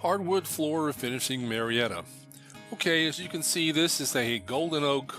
Hardwood floor finishing Marietta. Okay, as you can see, this is a golden oak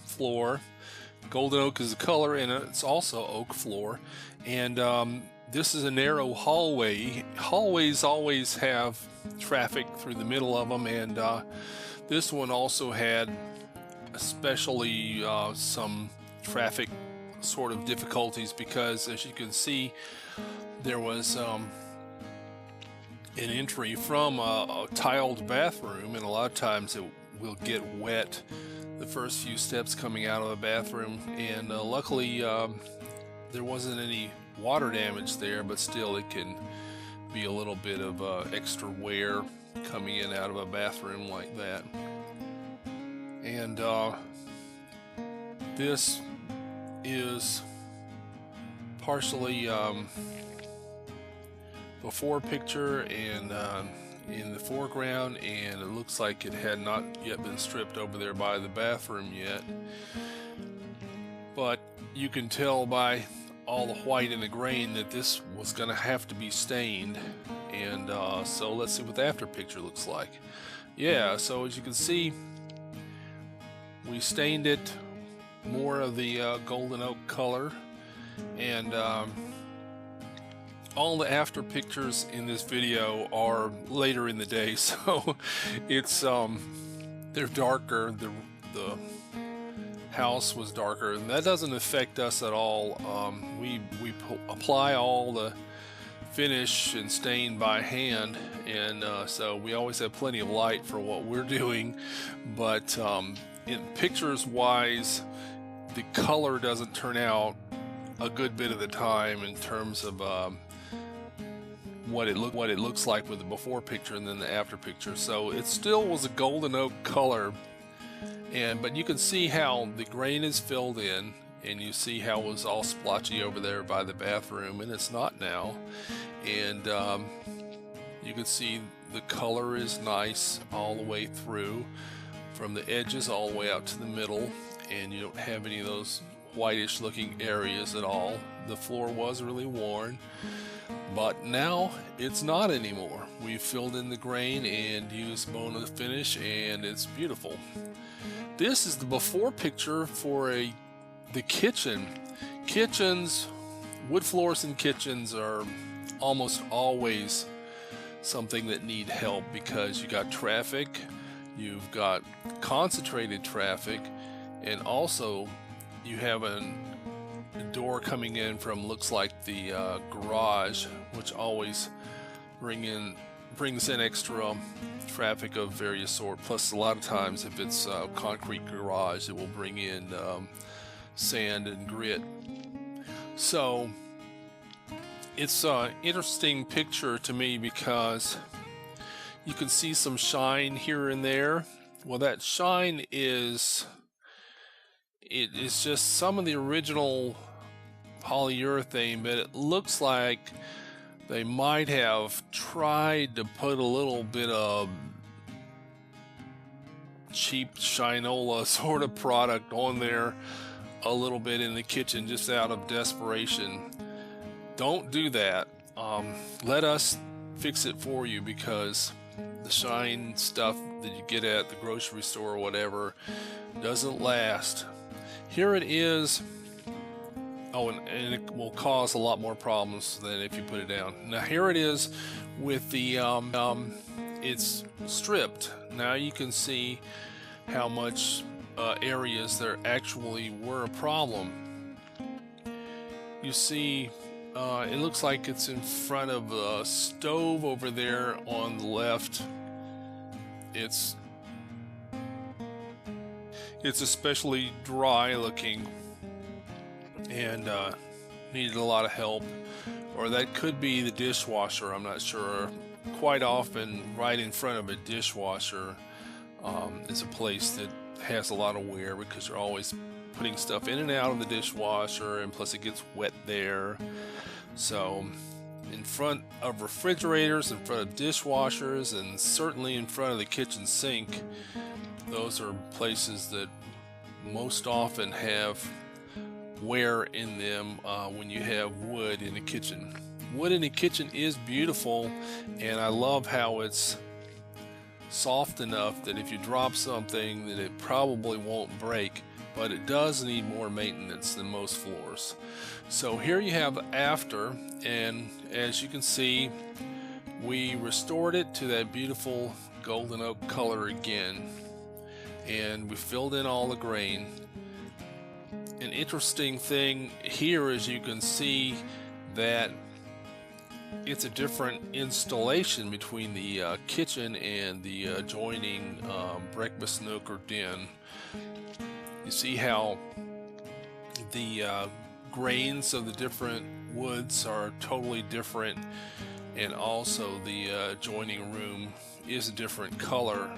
floor. Golden oak is the color, and it's also oak floor. And this is a narrow hallway. Hallways always have traffic through the middle of them, and this one also had especially some traffic sort of difficulties because, as you can see, there was an entry from a tiled bathroom, and a lot of times it will get wet the first few steps coming out of a bathroom, and luckily there wasn't any water damage there, but still it can be a little bit of extra wear coming in out of a bathroom like that. And this is partially before picture and in the foreground, and it looks like it had not yet been stripped over there by the bathroom yet, but you can tell by all the white in the grain that this was going to have to be stained. And so let's see what the after picture looks like. Yeah, so as you can see, we stained it more of the golden oak color, and all the after pictures in this video are later in the day, so it's they're darker. The house was darker, and that doesn't affect us at all. We apply all the finish and stain by hand, and so we always have plenty of light for what we're doing. But in pictures wise, the color doesn't turn out a good bit of the time in terms of what it looks like with the before picture and then the after picture. So it still was a golden oak color, but you can see how the grain is filled in, and you see how it was all splotchy over there by the bathroom, and it's not now. And you can see the color is nice all the way through, from the edges all the way out to the middle, and you don't have any of those whitish looking areas at all. The floor was really worn, but now it's not anymore. We've filled in the grain and used Bona finish, and it's beautiful. This is the before picture for the kitchen. Kitchens, wood floors in kitchens are almost always something that need help because you got traffic, you've got concentrated traffic, and also you have a door coming in from, looks like, the garage, which always brings in extra traffic of various sort. Plus, a lot of times, if it's a concrete garage, it will bring in sand and grit. So it's an interesting picture to me because you can see some shine here and there. Well, that shine is just some of the original polyurethane, but it looks like they might have tried to put a little bit of cheap shinola sort of product on there a little bit in the kitchen just out of desperation. Don't do that. Let us fix it for you, because the shine stuff that you get at the grocery store or whatever doesn't last. Here it is. Oh, and it will cause a lot more problems than if you put it down. Now here it is with the it's stripped. Now you can see how much areas there actually were a problem. You see, it looks like it's in front of a stove over there on the left. It's especially dry looking and needed a lot of help. Or that could be the dishwasher, I'm not sure. Quite often right in front of a dishwasher is a place that has a lot of wear, because you're always putting stuff in and out of the dishwasher, and plus it gets wet there. So in front of refrigerators, in front of dishwashers, and certainly in front of the kitchen sink, those are places that most often have wear in them when you have wood in the kitchen. Wood in the kitchen is beautiful, and I love how it's soft enough that if you drop something that it probably won't break, but it does need more maintenance than most floors. So here you have after, and as you can see, we restored it to that beautiful golden oak color again, and we filled in all the grain. An interesting thing here is you can see that it's a different installation between the kitchen and the adjoining breakfast nook or den. You see how the grains of the different woods are totally different, and also the adjoining room is a different color.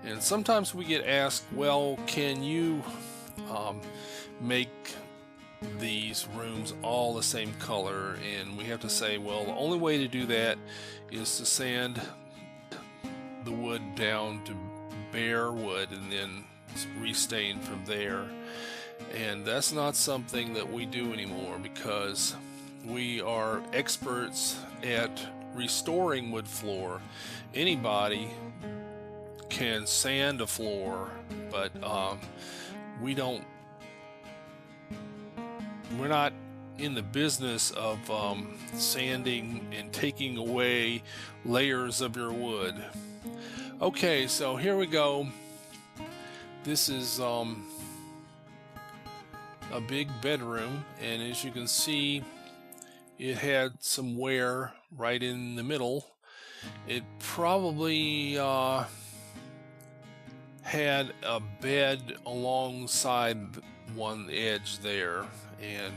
And sometimes we get asked, well, can you make these rooms all the same color? And we have to say, well, the only way to do that is to sand the wood down to bare wood and then restain from there. And that's not something that we do anymore, because we are experts at restoring wood floor. Anybody can sand a floor, but we're not in the business of sanding and taking away layers of your wood. Okay, so here we go. This is a big bedroom, and as you can see, it had some wear right in the middle. It probably had a bed alongside one edge there, and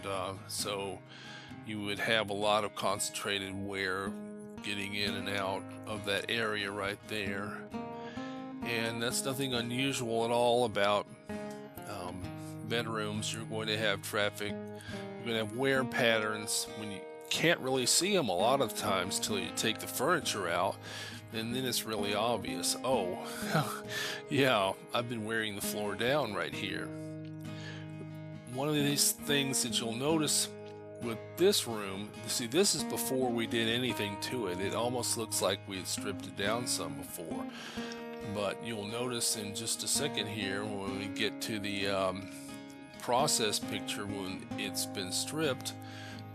so you would have a lot of concentrated wear getting in and out of that area right there. And that's nothing unusual at all about bedrooms. You're going to have traffic, you're going to have wear patterns when you can't really see them a lot of times till you take the furniture out, and then it's really obvious. Oh, yeah, I've been wearing the floor down right here. One of these things that you'll notice with this room, see, this is before we did anything to it. It almost looks like we had stripped it down some before, but you'll notice in just a second here when we get to the process picture when it's been stripped,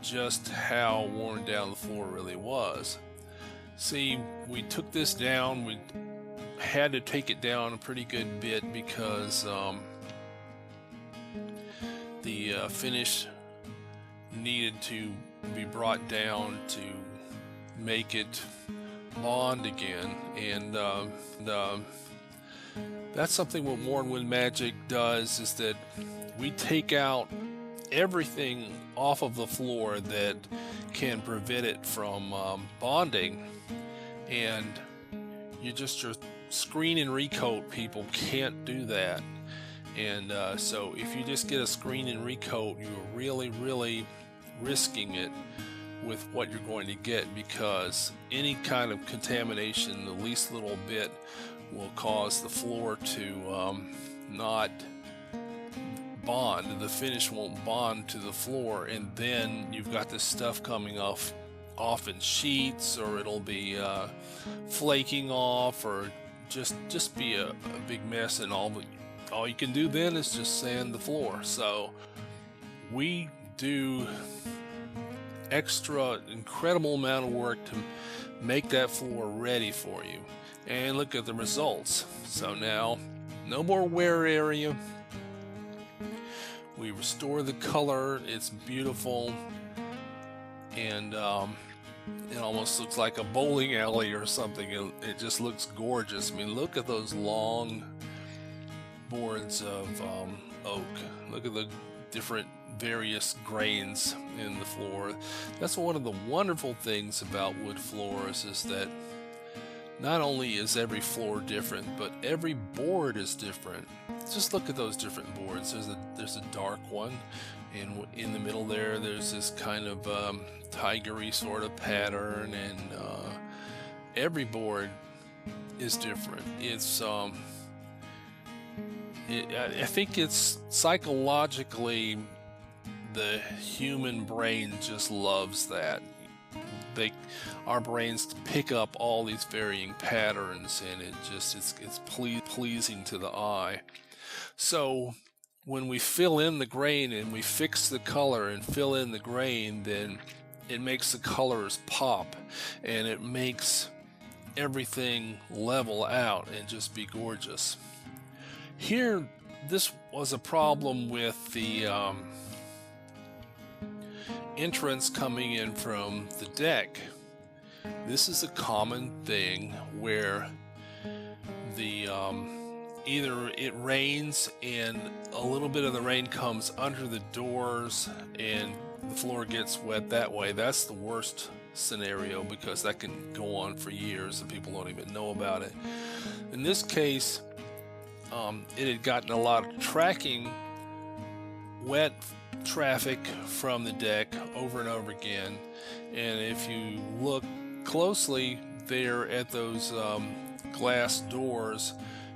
just how worn down the floor really was. See, we took this down. We had to take it down a pretty good bit because the finish needed to be brought down to make it bond again, and that's something what Wornwood Magic does, is that we take out everything off of the floor that can prevent it from bonding, and your screen and recoat people can't do that. And so if you just get a screen and recoat, you're really risking it with what you're going to get, because any kind of contamination, the least little bit, will cause the floor to not bond. The finish won't bond to the floor, and then you've got this stuff coming off in sheets, or it'll be flaking off, or just be a big mess, and all you can do then is just sand the floor. So we do extra incredible amount of work to make that floor ready for you, and look at the results. So now no more wear area. We restore the color. It's beautiful, and it almost looks like a bowling alley or something. It just looks gorgeous. I mean, look at those long boards of oak. Look at the different various grains in the floor. That's one of the wonderful things about wood floors, is that not only is every floor different, but every board is different. Just look at those different boards. There's a dark one, and in the middle there's this kind of tigery sort of pattern, and every board is different. It's I think it's psychologically, the human brain just loves that. our brains pick up all these varying patterns, and it's pleasing to the eye. So when we fill in the grain and we fix the color and fill in the grain, then it makes the colors pop, and it makes everything level out and just be gorgeous. Here, this was a problem with the entrance coming in from the deck. This is a common thing where the either it rains and a little bit of the rain comes under the doors and the floor gets wet that way. That's the worst scenario, because that can go on for years and people don't even know about it. In this case, it had gotten a lot of tracking wet traffic from the deck over and over again, and if you look closely there at those glass doors,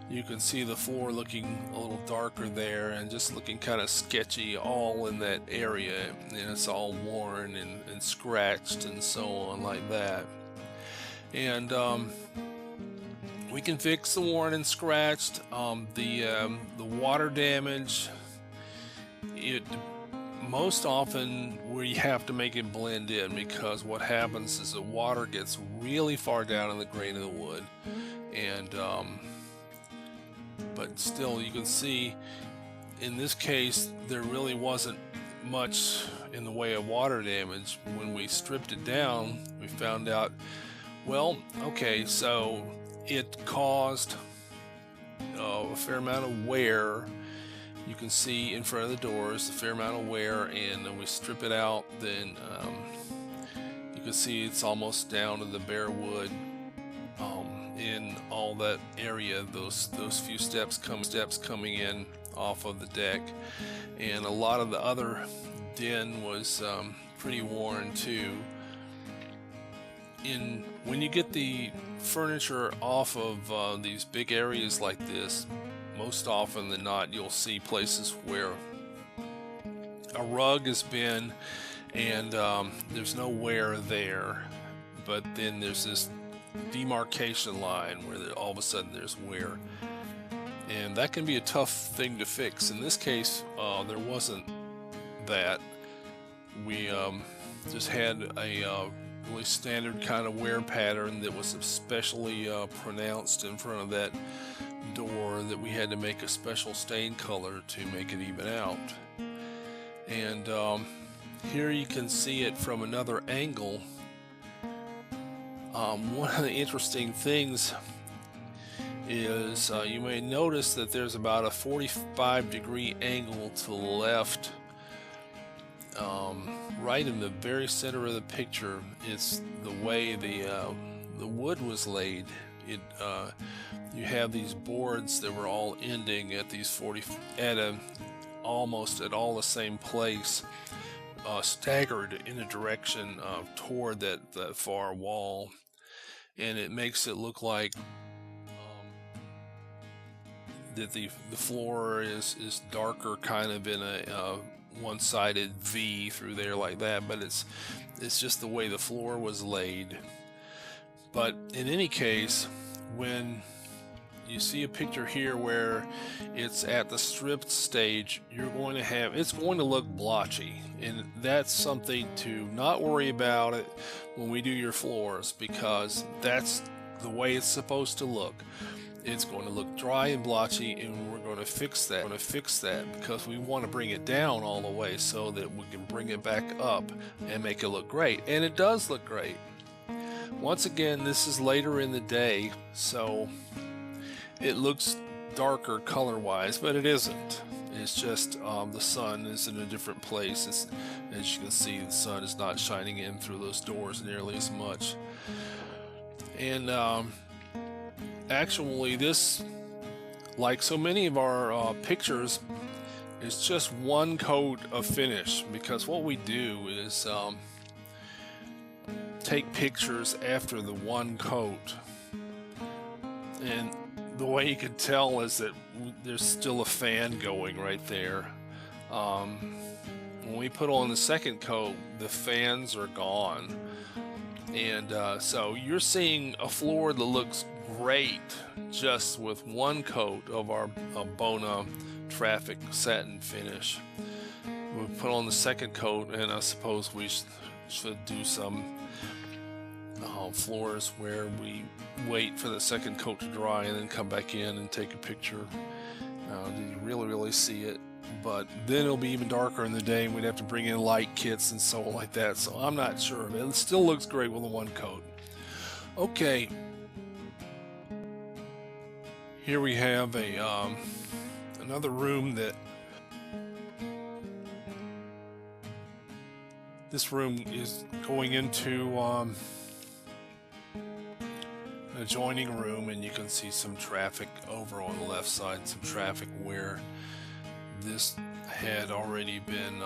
you can see the floor looking a little darker there and just looking kind of sketchy all in that area, and it's all worn and scratched and so on like that. And we can fix the worn and scratched. The water damage, it most often we have to make it blend in, because what happens is the water gets really far down in the grain of the wood, and but still you can see in this case there really wasn't much in the way of water damage. When we stripped it down, we found out, well, okay, so it caused a fair amount of wear. You can see in front of the doors a fair amount of wear, and when we strip it out, then you can see it's almost down to the bare wood in all that area. Those few steps coming in off of the deck, and a lot of the other den was pretty worn too. When you get the furniture off of these big areas like this, most often than not, you'll see places where a rug has been and there's no wear there, but then there's this demarcation line where all of a sudden there's wear, and that can be a tough thing to fix. In this case, there wasn't that. We just had a really standard kind of wear pattern that was especially pronounced in front of that door, that we had to make a special stain color to make it even out. And here you can see it from another angle. One of the interesting things is you may notice that there's about a 45-degree angle to the left, right in the very center of the picture. It's the way the wood was laid. You have these boards that were all ending at these almost at all the same place, staggered in a direction toward that far wall, and it makes it look like that the floor is darker, kind of in a one-sided V through there like that, but it's just the way the floor was laid. But in any case, when you see a picture here where it's at the stripped stage, it's going to look blotchy, and that's something to not worry about it when we do your floors, because that's the way it's supposed to look. It's going to look dry and blotchy, and we're going to fix that. Because we want to bring it down all the way so that we can bring it back up and make it look great. And it does look great. Once again, this is later in the day, so it looks darker color-wise, but it isn't. It's just the sun is in a different place. As you can see, the sun is not shining in through those doors nearly as much. And actually, this, like so many of our pictures, is just one coat of finish, because what we do is take pictures after the one coat, and the way you can tell is that there's still a fan going right there. When we put on the second coat, the fans are gone, And so you're seeing a floor that looks great just with one coat of our Bona traffic satin finish. We put on the second coat, and I suppose we should do some floors where we wait for the second coat to dry and then come back in and take a picture. You really see it, but then it'll be even darker in the day and we'd have to bring in light kits and so on like that, so I'm not sure. It still looks great with a one coat. Okay, here we have a another room that this room is going into an adjoining room, and you can see some traffic over on the left side, some traffic where this had already been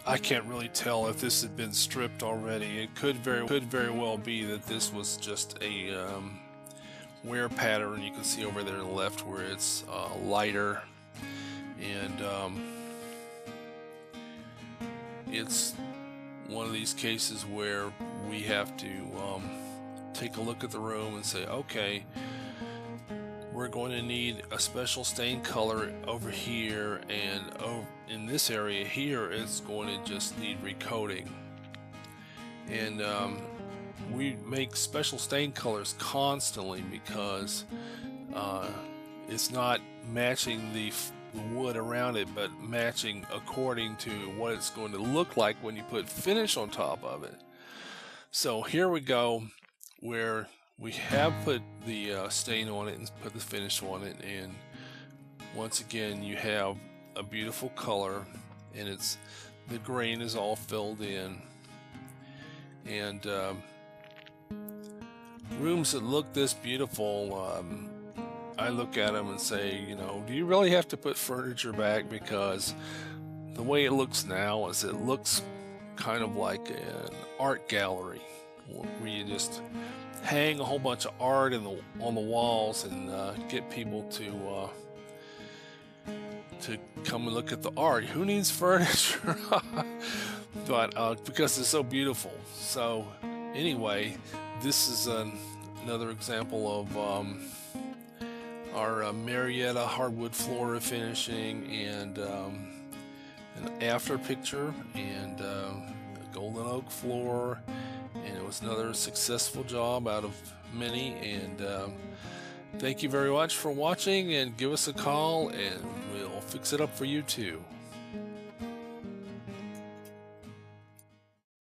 I can't really tell if this had been stripped already. It could very well be that this was just a wear pattern. You can see over there on the left where it's lighter, and it's one of these cases where we have to take a look at the room and say, okay, we're going to need a special stain color over here, and in this area here it's going to just need recoating. And we make special stain colors constantly because it's not matching the wood around it, but matching according to what it's going to look like when you put finish on top of it. So here we go, where we have put the stain on it and put the finish on it, and once again you have a beautiful color, and the grain is all filled in. And rooms that look this beautiful, I look at them and say, you know, do you really have to put furniture back? Because the way it looks now is it looks kind of like an art gallery where you just hang a whole bunch of art on the walls and get people to come and look at the art. Who needs furniture? But because it's so beautiful. So anyway, this is another example of our Marietta Hardwood floor refinishing, and an after picture, and a golden oak floor, and it was another successful job out of many. And thank you very much for watching, and give us a call and we'll fix it up for you too.